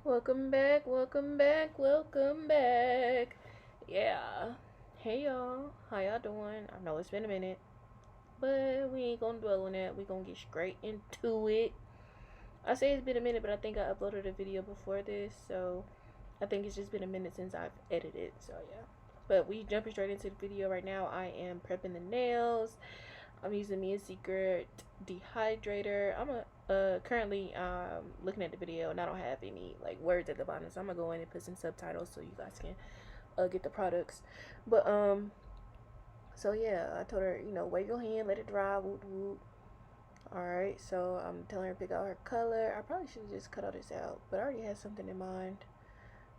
Welcome back, welcome back, welcome back. Yeah. Hey y'all, how y'all doing? I know it's been a minute, but we ain't gonna dwell on that. We gonna get straight into it. I say it's been a minute, but I think I uploaded a video before this, so I think it's just been a minute since I've edited, so yeah. But we jumping straight into the video right now. I am prepping the nails. I'm using me a secret dehydrator. I'm currently looking at the video and I don't have any like words at the bottom, so I'm gonna go in and put some subtitles so you guys can get the products. But so yeah, I told her, wave your hand, let it dry, woot woot. Alright, so I'm telling her to pick out her color. I probably should have just cut all this out, but I already had something in mind.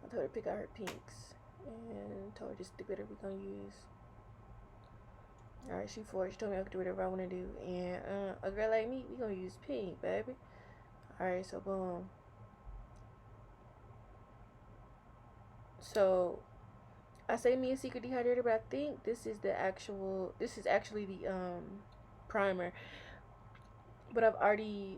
I told her to pick out her pinks and told her this the glitter we're gonna use. Alright, she for it. She told me I could do whatever I want to do. And a girl like me, we gonna use pink, baby. Alright, so boom. So I say me a secret dehydrator, but I think this is actually the primer. But I've already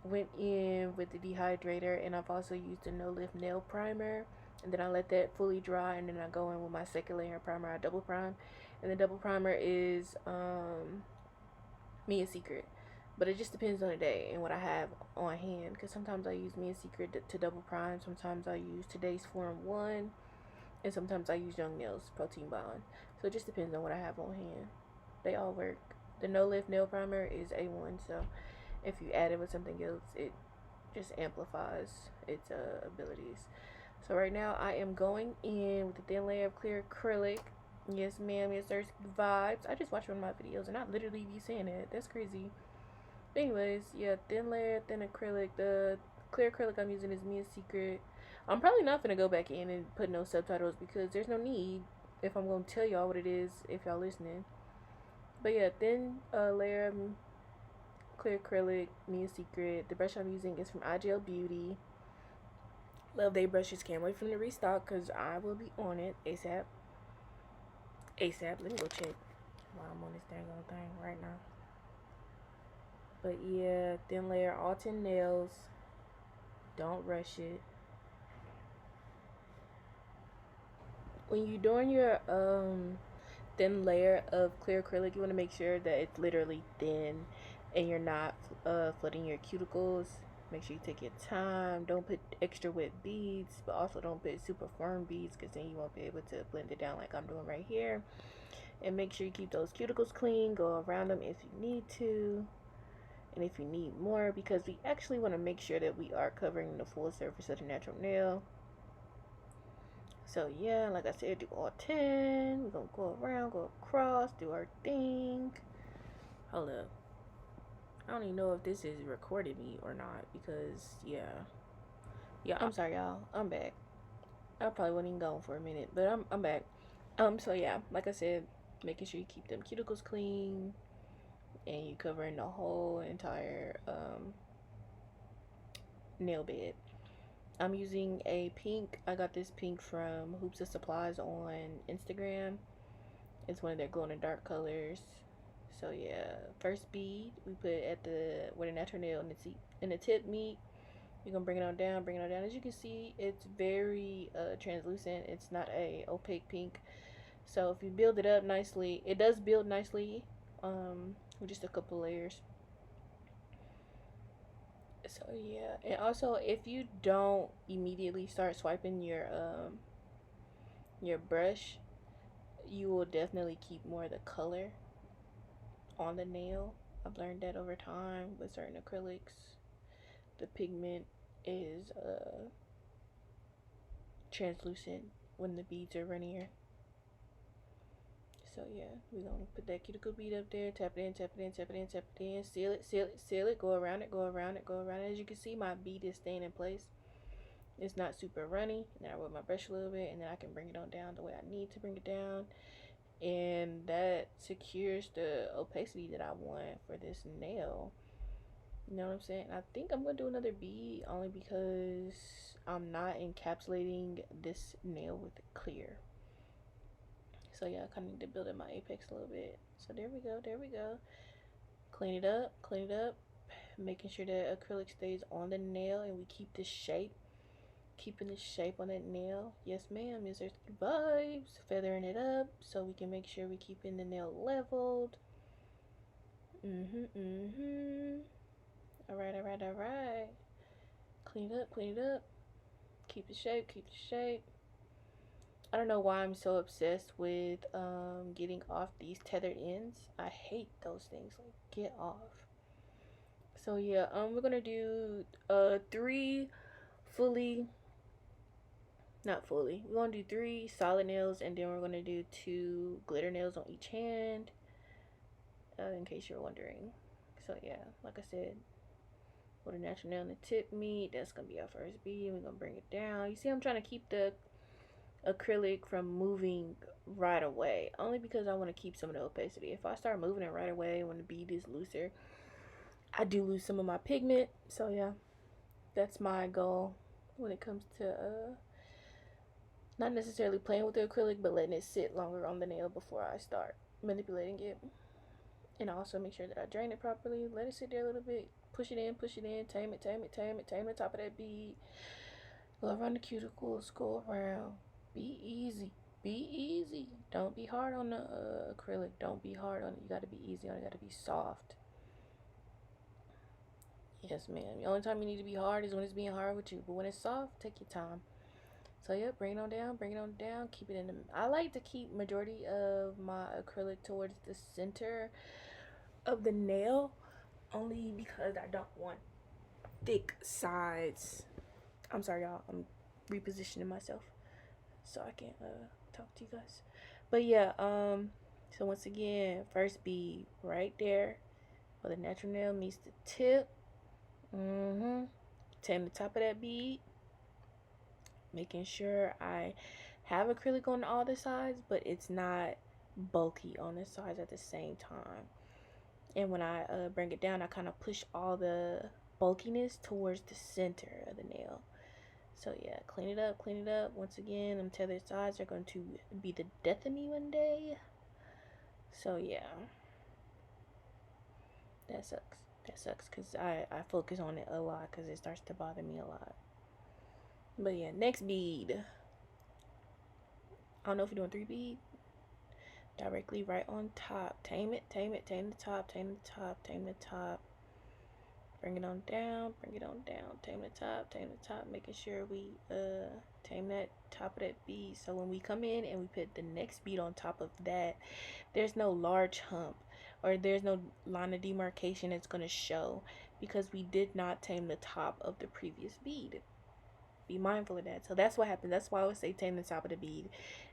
went in with the dehydrator, and I've also used the no lift nail primer, and then I let that fully dry, and then I go in with my second layer primer. I double prime, and the double primer is me a secret, but it just depends on the day and what I have on hand, because sometimes I use me a secret to double prime, sometimes I use today's form 1, and sometimes I use young nails protein bond. So it just depends on what I have on hand. They all work. The no lift nail primer is A1, so if you add it with something else, it just amplifies its abilities. So right now I am going in with a thin layer of clear acrylic. Yes, ma'am. Yes, there's vibes. I just watched one of my videos and I literally be saying it. That's crazy. But anyways, yeah, thin layer, thin acrylic. The clear acrylic I'm using is Mia's Secret. I'm probably not gonna go back in and put no subtitles because there's no need if I'm gonna tell y'all what it is if y'all listening. But yeah, thin layer of clear acrylic, Mia's Secret. The brush I'm using is from IGL Beauty. Love they brushes. Can't wait for them to restock because I will be on it ASAP. ASAP. Let me go check while I'm on this dang old thing right now. But yeah, thin layer, all 10 nails. Don't rush it. When you're doing your thin layer of clear acrylic, you want to make sure that it's literally thin and you're not flooding your cuticles. Make sure you take your time. Don't put extra wet beads, but also don't put super firm beads because then you won't be able to blend it down like I'm doing right here. And make sure you keep those cuticles clean. Go around them if you need to, and if you need more, because we actually want to make sure that we are covering the full surface of the natural nail. So yeah, like I said, do all 10. We're gonna go around, go across, do our thing. Hold up. I don't even know if this is recorded me or not because yeah. Yeah, I'm sorry y'all. I'm back. I probably wasn't even gone for a minute, but I'm back. So yeah, like I said, making sure you keep them cuticles clean and you covering the whole entire nail bed. I'm using a pink. I got this pink from Hoops of Supplies on Instagram. It's one of their glow in the dark colors. So yeah, first bead we put at the where the natural nail and the tip meet. You're gonna bring it on down, bring it on down. As you can see, it's very translucent. It's not a opaque pink. So if you build it up nicely, it does build nicely with just a couple layers. So yeah, and also if you don't immediately start swiping your brush, you will definitely keep more of the color on the nail. I've learned that over time with certain acrylics. The pigment is translucent when the beads are runnier. So yeah, we're gonna put that cuticle bead up there, tap it in, tap it in, tap it in, tap it in, seal it, seal it, seal it, go around it, go around it, go around it. As you can see, my bead is staying in place. It's not super runny. And then I rub my brush a little bit, and then I can bring it on down the way I need to bring it down. And that secures the opacity that I want for this nail. You know what I'm saying? I think I'm gonna do another bead only because I'm not encapsulating this nail with clear. So yeah, I kind of need to build up my apex a little bit. So there we go, there we go. Clean it up, clean it up. Making sure that acrylic stays on the nail and we keep this shape. keeping the shape on that nail. Yes, ma'am. Is there vibes? Feathering it up so we can make sure we keeping the nail leveled. Alright, alright, alright. Clean it up, clean it up. Keep the shape, keep the shape. I don't know why I'm so obsessed with getting off these tethered ends. I hate those things. Like, get off. So yeah, we're gonna do 3 fully, not fully. We're gonna do 3 solid nails, and then we're gonna do 2 glitter nails on each hand. In case you're wondering. So yeah, like I said, with a natural nail in the tip meet, that's gonna be our first bead. We're gonna bring it down. You see, I'm trying to keep the acrylic from moving right away, only because I want to keep some of the opacity. If I start moving it right away when the bead is looser, I do lose some of my pigment. So yeah, that's my goal when it comes to not necessarily playing with the acrylic, but letting it sit longer on the nail before I start manipulating it. And also make sure that I drain it properly, let it sit there a little bit, push it in, tame it, tame the top of that bead, go around the cuticles, go around. Be easy. Be easy. Don't be hard on the acrylic. Don't be hard on it. You gotta be easy on it. You gotta be soft. Yes, ma'am. The only time you need to be hard is when it's being hard with you. But when it's soft, take your time. So yeah, bring it on down. Bring it on down. Keep it in the. I like to keep majority of my acrylic towards the center of the nail, only because I don't want thick sides. I'm sorry, y'all. I'm repositioning myself so I can talk to you guys. But yeah, so once again, first bead right there where the natural nail meets the tip. Tame the top of that bead, making sure I have acrylic on all the sides, but it's not bulky on the sides at the same time. And when I bring it down, I kind of push all the bulkiness towards the center of the nail. So yeah, clean it up, clean it up. Once again, them tethered sides are going to be the death of me one day. So yeah, that sucks. That sucks because I focus on it a lot because it starts to bother me a lot. But yeah, next bead. I don't know if you're doing 3 bead. Directly right on top. Tame it, tame it, tame the top, tame the top, tame the top. Bring it on down, bring it on down. Tame the top, making sure we tame that top of that bead. So when we come in and we put the next bead on top of that, there's no large hump or there's no line of demarcation that's going to show because we did not tame the top of the previous bead. Be mindful of that. So that's what happens. That's why I would say tame the top of the bead.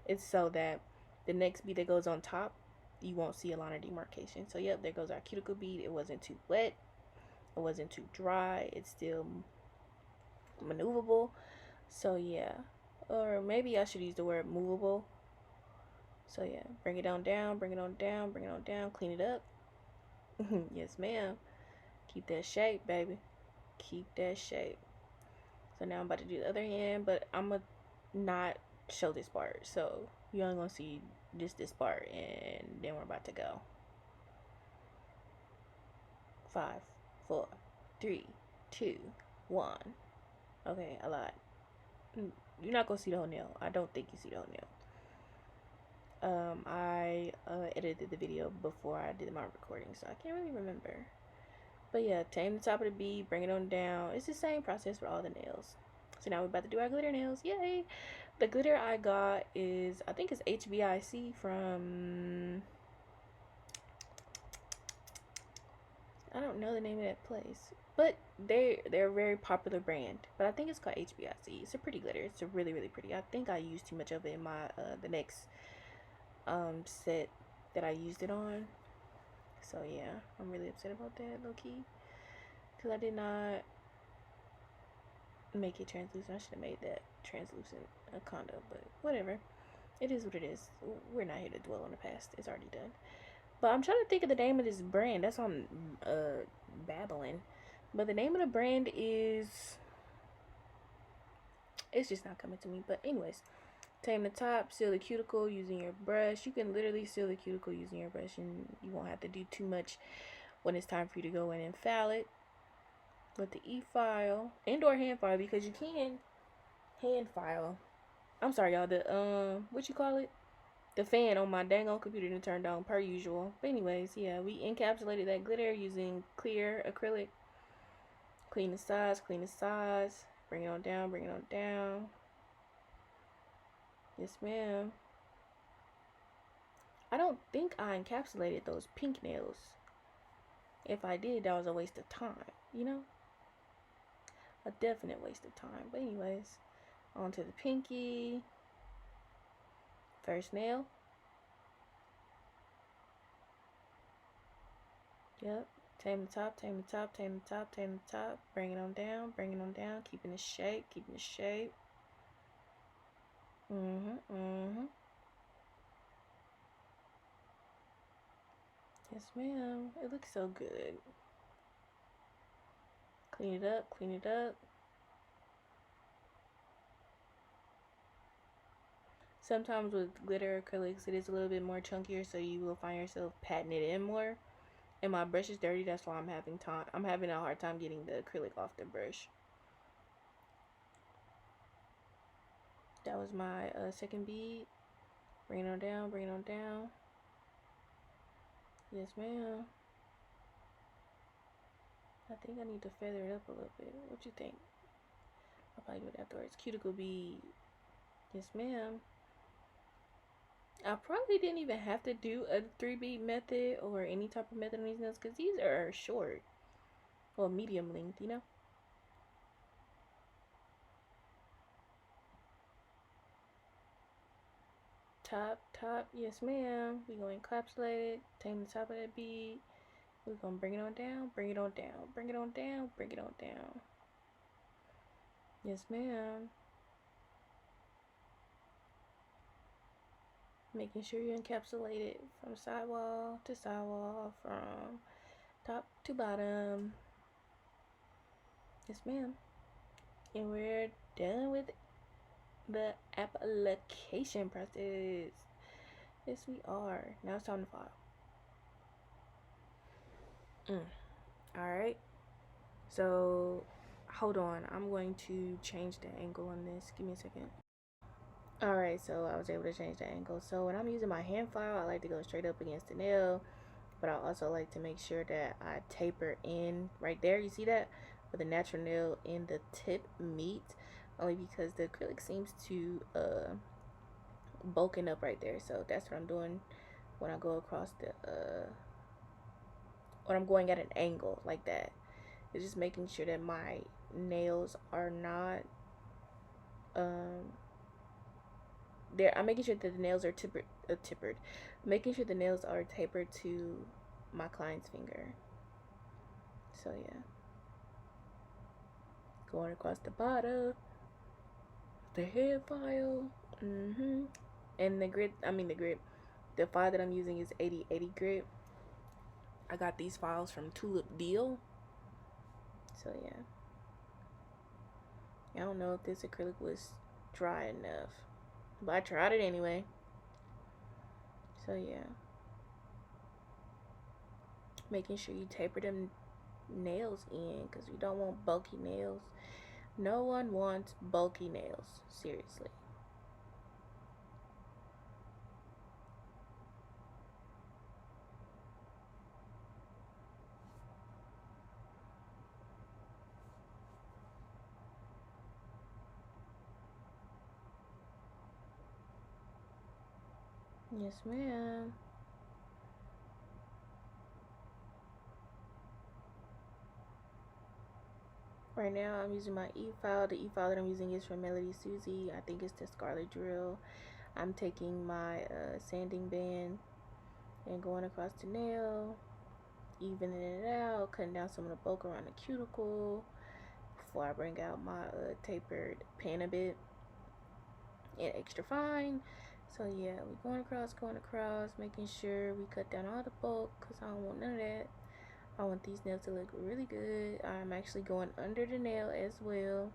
It's so that the next bead that goes on top, you won't see a line of demarcation. So yep, there goes our cuticle bead. It wasn't too wet. It wasn't too dry. It's still maneuverable. So yeah, or maybe I should use the word movable. So yeah, bring it on down, bring it on down, bring it on down, clean it up. Yes, ma'am. Keep that shape, baby. Keep that shape. So now I'm about to do the other hand, but I'm gonna not show this part. So you only gonna see just this part, and then we're about to go. 5, 4, 3, 2, 1. Okay, a lot. You're not gonna see the whole nail. I don't think you see the whole nail. I edited the video before I did my recording, so I can't really remember. But yeah, tame the top of the bead, bring it on down. It's the same process for all the nails. So now we're about to do our glitter nails. Yay! The glitter I got is, I think it's HBIC from, I don't know the name of that place, but they're a very popular brand. But I think it's called HBIC. It's a pretty glitter. It's a really, really pretty. I think I used too much of it in my the next set that I used it on. So yeah, I'm really upset about that, low key, because I did not make it translucent. I should have made that translucent a condo, but whatever. It is what it is. We're not here to dwell on the past. It's already done. But I'm trying to think of the name of this brand. That's why I'm babbling. But the name of the brand is, it's just not coming to me. But anyways, tame the top, seal the cuticle using your brush. You can literally seal the cuticle using your brush, and you won't have to do too much when it's time for you to go in and file it with the e-file and or hand file, because you can hand file. I'm sorry, y'all. The what you call it? The fan on my dang old computer didn't turn on per usual. But anyways, yeah, we encapsulated that glitter using clear acrylic. Clean the sides, clean the sides. Bring it on down, bring it on down. Yes, ma'am. I don't think I encapsulated those pink nails. If I did, that was a waste of time, you know? A definite waste of time. But anyways, on to the pinky. First nail. Yep. Tame the top, tame the top, tame the top, tame the top. Bring it on down, bring it on down. Keeping the shape, keeping the shape. Yes, ma'am. It looks so good. Clean it up, clean it up. Sometimes with glitter acrylics, it is a little bit more chunkier, so you will find yourself patting it in more. And my brush is dirty, that's why I'm having a hard time getting the acrylic off the brush. That was my second bead. Bring it on down, bring it on down. Yes, ma'am. I think I need to feather it up a little bit. What you think? I'll probably do it afterwards. Cuticle bead. Yes, ma'am. I probably didn't even have to do a 3 bead method or any type of method on these nails because these are short. Well, medium length, you know? Top, top, yes ma'am. We gonna encapsulate it, tame the top of that bead. We're gonna bring it on down, bring it on down, bring it on down, bring it on down. Yes ma'am. Making sure you encapsulate it from sidewall to sidewall, from top to bottom. Yes ma'am. And we're done with the application process. Yes we are. Now it's time to file. Alright. So hold on. I'm going to change the angle on this. Give me a second. Alright, so I was able to change the angle. So when I'm using my hand file, I like to go straight up against the nail. But I also like to make sure that I taper in right there. You see that? Where the natural nail and the tip meet. Only because the acrylic seems to bulking up right there. So that's what I'm doing when I go across the when I'm going at an angle like that. It's just making sure that my nails are not there. I'm making sure that the nails are tapered, making sure the nails are tapered to my client's finger. So yeah, going across the bottom, the hair file, and the grit. The file that I'm using is 8080 grit. I got these files from Tulip Deal. So yeah, I don't know if this acrylic was dry enough, but I tried it anyway. So yeah, making sure you taper them nails in because you don't want bulky nails. No one wants bulky nails, seriously. Yes ma'am. Right now I'm using my e-file. The e-file that I'm using is from Melody Susie. I think it's the Scarlet Drill. I'm taking my sanding band and going across the nail, evening it out, cutting down some of the bulk around the cuticle before I bring out my tapered pen a bit and extra fine. So yeah, we're going across, making sure we cut down all the bulk because I don't want none of that. I want these nails to look really good. I'm actually going under the nail as well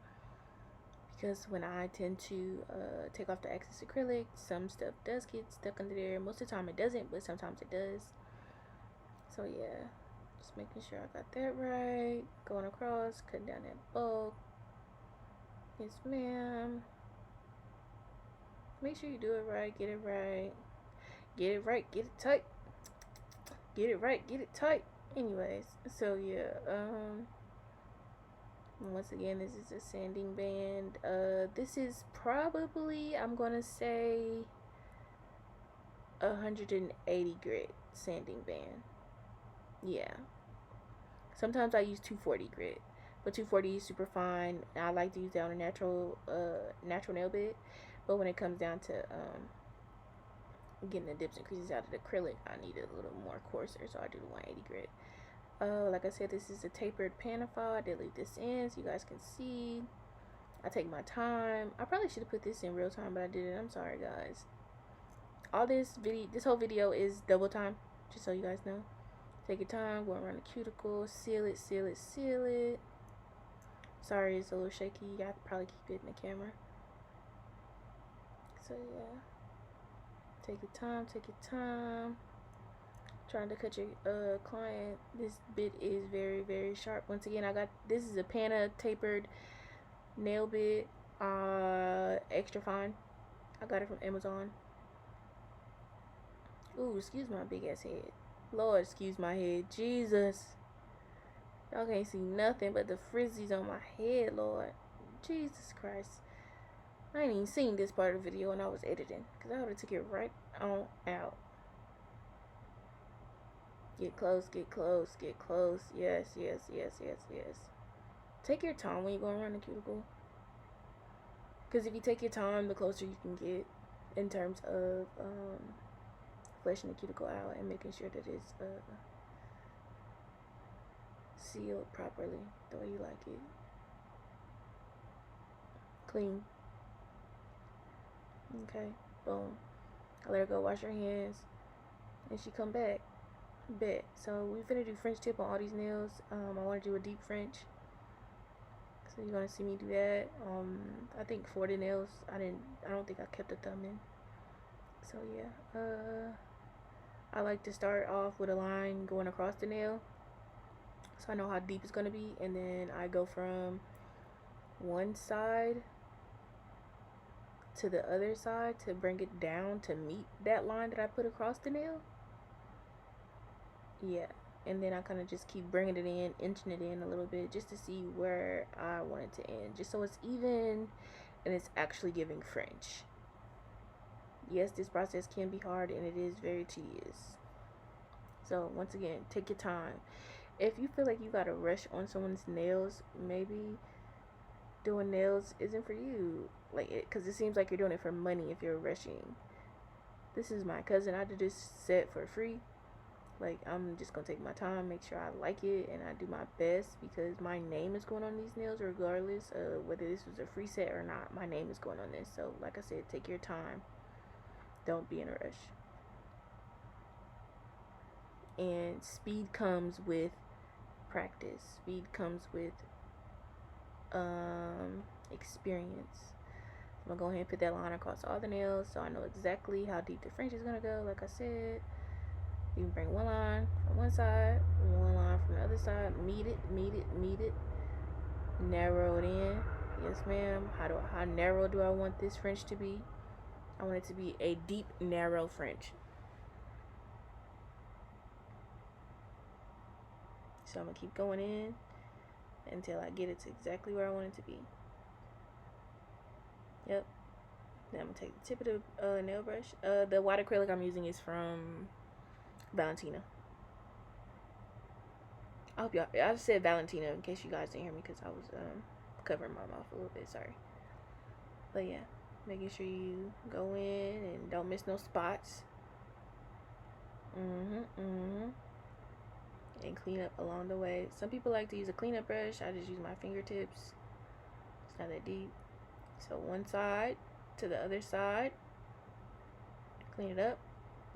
because when I tend to take off the excess acrylic, some stuff does get stuck under there. Most of the time it doesn't, but sometimes it does. So yeah, just making sure I got that right. Going across, cutting down that bulk. Yes, ma'am. Make sure you do it right. Get it right. Get it right. Get it tight. Get it right. Get it tight. Anyways, so yeah. Once again, this is a sanding band. This is probably, I'm gonna say, 180 grit sanding band. Yeah. Sometimes I use 240 grit, but 240 is super fine. I like to use that on a natural nail bit. But when it comes down to getting the dips and creases out of the acrylic, I need it a little more coarser, so I do the 180 grit. Like I said, this is a tapered panel. I did leave this in so you guys can see. I take my time. I probably should have put this in real time, but I didn't. I'm sorry, guys. All this whole video is double time, just so you guys know. Take your time, go around the cuticle, seal it, seal it, seal it. Sorry, it's a little shaky. You got to probably keep it in the camera. So yeah, take your time, take your time. Trying to cut your client. This bit is very, very sharp. Once again, this is a Pana tapered nail bit, extra fine. I got it from Amazon. Ooh, excuse my big ass head. Lord, excuse my head. Jesus. Y'all can't see nothing but the frizzies on my head, Lord. Jesus Christ. I ain't even seen this part of the video when I was editing, because I would have took it right on out. Get close, get close, get close. Yes, yes, yes, yes, yes. Take your time when you're going around the cuticle. Because if you take your time, the closer you can get in terms of fleshing the cuticle out and making sure that it's sealed properly the way you like it. Clean. Okay, boom. I let her go wash her hands, and she come back. Bet. So we finna do French tip on all these nails. I want to do a deep French, so you're gonna see me do that. I think for the nails, I don't think I kept the thumb in. So yeah, I like to start off with a line going across the nail, so I know how deep it's gonna be, and then I go from one side to the other side to bring it down to meet that line that I put across the nail. Yeah, and then I kind of just keep bringing it in, inching it in a little bit, just to see where I want it to end, just so it's even and it's actually giving French. Yes, this process can be hard and it is very tedious. So once again, take your time. If you feel like you gotta rush on someone's nails, maybe doing nails isn't for you, like because it seems like you're doing it for money if you're rushing. This is my cousin. I did this set for free. Like, I'm just gonna take my time, make sure I like it, and I do my best, because my name is going on these nails regardless of whether this was a free set or not. My name is going on this. So like I said, take your time, don't be in a rush. And speed comes with practice. Speed comes with experience. I'm gonna go ahead and put that line across all the nails so I know exactly how deep the French is gonna go. Like I said, you can bring one line from one side, one line from the other side, meet it, meet it, meet it, narrow it in. Yes, ma'am. How narrow do I want this French to be? I want it to be a deep, narrow French. So I'm gonna keep going in until I get it to exactly where I want it to be. Yep. Then I'm gonna take the tip of the nail brush. The white acrylic I'm using is from Valentina. I hope y'all. I said Valentina in case you guys didn't hear me, because I was covering my mouth a little bit. Sorry. But yeah, making sure you go in and don't miss no spots. And clean up along the way. Some people like to use a cleanup brush. I just use my fingertips. It's not that deep. So one side to the other side. Clean it up.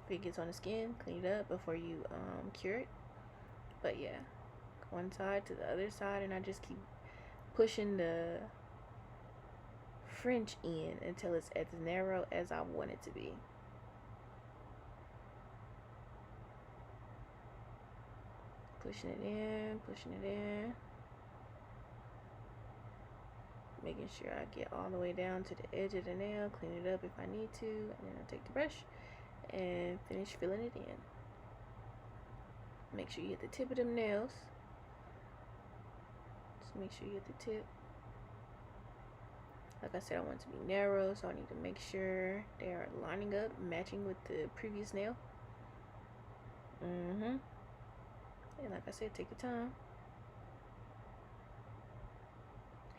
If it gets on the skin, clean it up before you cure it. But yeah, one side to the other side, and I just keep pushing the French in until it's as narrow as I want it to be. Pushing it in, pushing it in. making sure I get all the way down to the edge of the nail, clean it up if I need to, and then I'll take the brush and finish filling it in. Make sure you hit the tip of them nails. Just make sure you hit the tip. Like I said, I want it to be narrow, so I need to make sure they are lining up, matching with the previous nail. And like I said, take your time.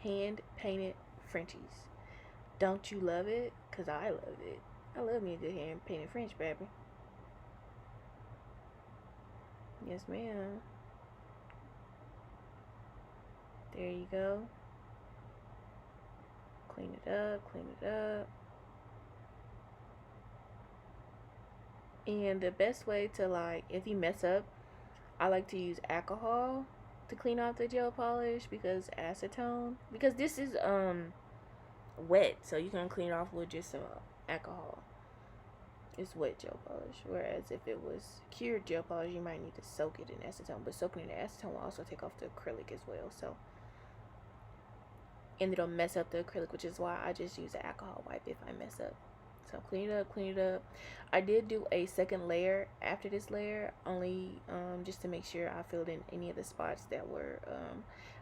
Hand painted Frenchies. Don't you love it? Cause I love it. I love me a good hand painted French, baby. Yes, ma'am. There you go. Clean it up, clean it up. And the best way to, like, if you mess up, I like to use alcohol to clean off the gel polish, because acetone, because this is wet, so you can clean it off with just some alcohol. It's wet gel polish, whereas if it was cured gel polish, you might need to soak it in acetone, but soaking it in acetone will also take off the acrylic as well, so, and it'll mess up the acrylic, which is why I just use an alcohol wipe if I mess up. So clean it up, clean it up. I did do a second layer after this layer, only just to make sure I filled in any of the spots that were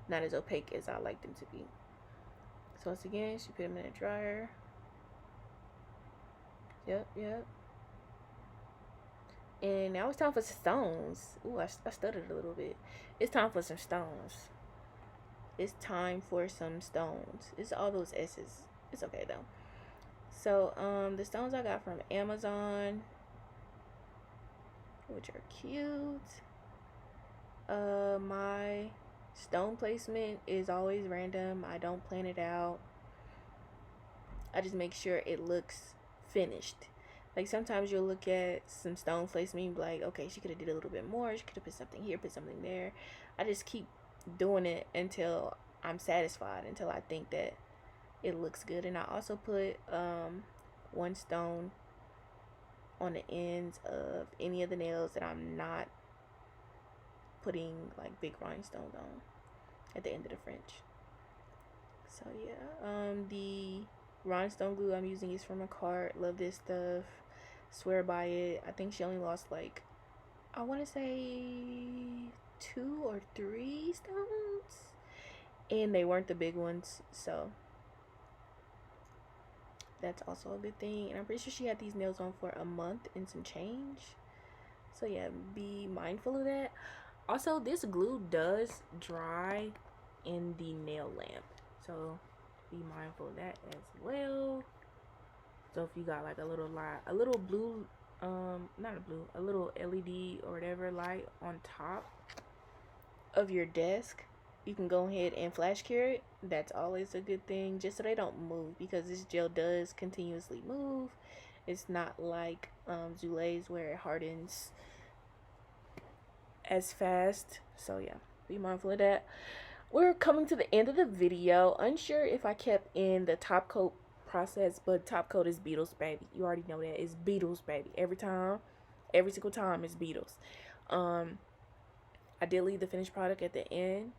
not as opaque as I like them to be. So once again, she put them in a dryer. Yep. And now it's time for some stones. Ooh, I stuttered a little bit. It's time for some stones. It's time for some stones. It's all those S's. It's okay though. So the stones I got from Amazon, which are cute. My stone placement is always random. I don't plan it out. I just make sure it looks finished. Like sometimes you'll look at some stone placement and be like, okay, she could have did a little bit more. She could have put something here, put something there. I just keep doing it until I'm satisfied, until I think that it looks good. And I also put one stone on the ends of any of the nails that I'm not putting like big rhinestones on at the end of the French. So yeah, the rhinestone glue I'm using is from a cart. Love this stuff, swear by it. I think she only lost like, I want to say 2 or 3 stones, and they weren't the big ones, so that's also a good thing. And I'm pretty sure she had these nails on for a month and some change, so yeah, be mindful of that. Also, this glue does dry in the nail lamp, so be mindful of that as well. So if you got like a little light, a little blue, a little LED or whatever light on top of your desk, you can go ahead and flash cure it. That's always a good thing, just so they don't move, because this gel does continuously move. It's not like Zoulay's where it hardens as fast. So yeah, be mindful of that. We're coming to the end of the video. Unsure if I kept in the top coat process, but top coat is Beetles, baby. You already know that. It's Beetles, baby. Every single time it's Beetles. I did leave the finished product at the end.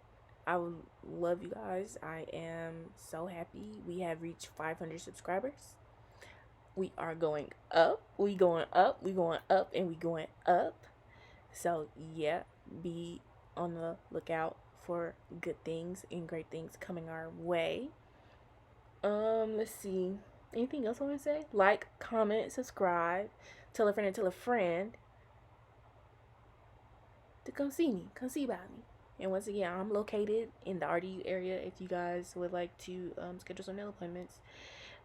I would love you guys. I am so happy we have reached 500 subscribers. We are going up. We going up. We going up, and we going up. So yeah, be on the lookout for good things and great things coming our way. Let's see. Anything else I want to say? Like, comment, subscribe, tell a friend and tell a friend to come see me, come see about me. And once again, I'm located in the RDU area if you guys would like to schedule some nail appointments.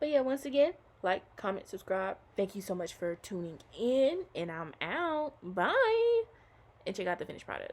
But yeah, once again, like, comment, subscribe. Thank you so much for tuning in, and I'm out. Bye. And check out the finished product.